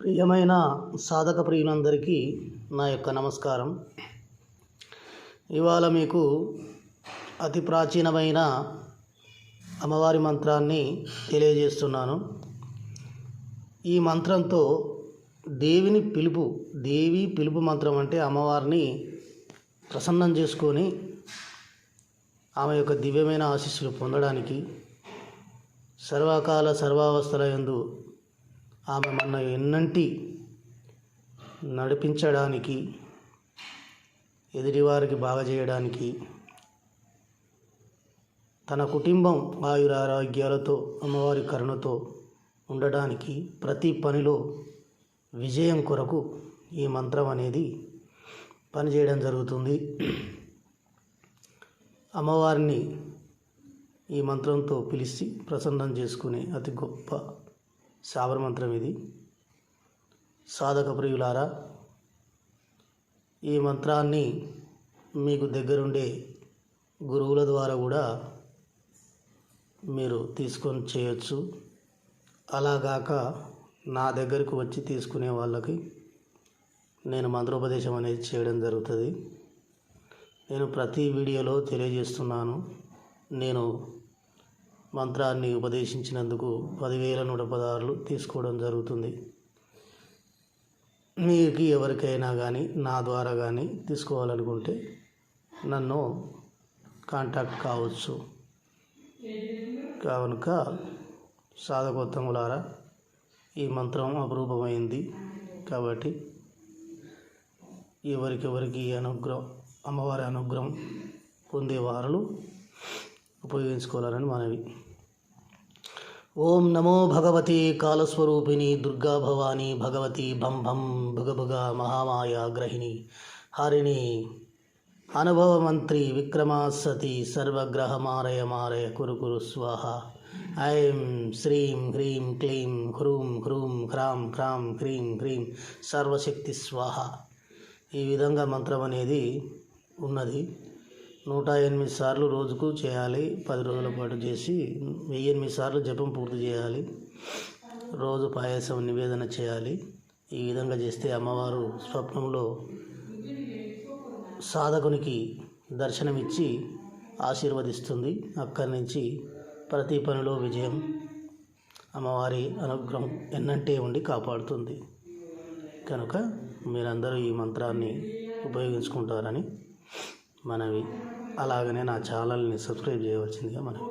ప్రియమైన సాధక ప్రియులందరికీ నా యొక్క నమస్కారం. ఇవాళ మీకు అతి ప్రాచీనమైన అమ్మవారి మంత్రాన్ని తెలియజేస్తున్నాను. ఈ మంత్రంతో దేవి పిలుపు మంత్రం అంటే అమ్మవారిని ప్రసన్నం చేసుకొని ఆమె యొక్క దివ్యమైన ఆశీస్సులు పొందడానికి, సర్వకాల సర్వావస్థల యందు ఆమె మన ఎన్నంటి నడిపించడానికి, ఎదుటివారికి బాగా చేయడానికి, తన కుటుంబం ఆయురారోగ్యాలతో అమ్మవారి కరుణతో ఉండడానికి, ప్రతి పనిలో విజయం కొరకు ఈ మంత్రం అనేది పనిచేయడం జరుగుతుంది. అమ్మవారిని ఈ మంత్రంతో పిలిచి ప్రసన్నం చేసుకునే అతి గొప్ప శాబర మంత్రం ఇది. సాధక ప్రియులారా, ఈ మంత్రాన్ని మీకు దగ్గరుండే గురువుల ద్వారా కూడా మీరు తీసుకొని చేయొచ్చు. అలాగాక నా దగ్గరకు వచ్చి తీసుకునే వాళ్ళకి నేను మంత్రోపదేశం అనేది చేయడం జరుగుతుంది. నేను ప్రతి వీడియోలో తెలియజేస్తున్నాను, నేను మంత్రాన్ని ఉపదేశించినందుకు 10,116 తీసుకోవడం జరుగుతుంది. మీకు ఎవరికైనా కానీ నా ద్వారా కానీ తీసుకోవాలనుకుంటే నన్ను కాంటాక్ట్ కావచ్చు. కనుక సాధకోత్తములారా, ఈ మంత్రం అపురూపమైంది కాబట్టి ఎవరికి అమ్మవారి అనుగ్రహం పొందేవారు ఉపయోగించుకోవాలని మనవి. ఓం నమో భగవతి కాలస్వరూపిణి దుర్గా భవాని భగవతి భం భం భుగ మహామాయ గ్రహిణి హారిణి అనుభవమంత్రి విక్రమాసతి సర్వగ్రహ మారయ కురు స్వాహ. ఐం శ్రీం హ్రీం క్లీం హ్రూం హ్రూం హ్రాం హ్రాం హ్రీం హ్రీం సర్వశక్తి స్వాహ. ఈ విధంగా మంత్రం అనేది ఉన్నది. 108 సార్లు రోజుకు చేయాలి. 10 రోజుల పాటు చేసి 1008 సార్లు జపం పూర్తి చేయాలి. రోజు పాయసం నివేదన చేయాలి. ఈ విధంగా చేస్తే అమ్మవారు స్వప్నంలో సాధకునికి దర్శనమిచ్చి ఆశీర్వదిస్తుంది. అక్కడి నుంచి ప్రతి పనిలో విజయం, అమ్మవారి అనుగ్రహం ఎన్నంటే ఉండి కాపాడుతుంది. కనుక మీరందరూ ఈ మంత్రాన్ని ఉపయోగించుకుంటారని మనవి. అలాగనే నా ఛానల్ని సబ్స్క్రైబ్ చేయవలసిందిగా మనవి.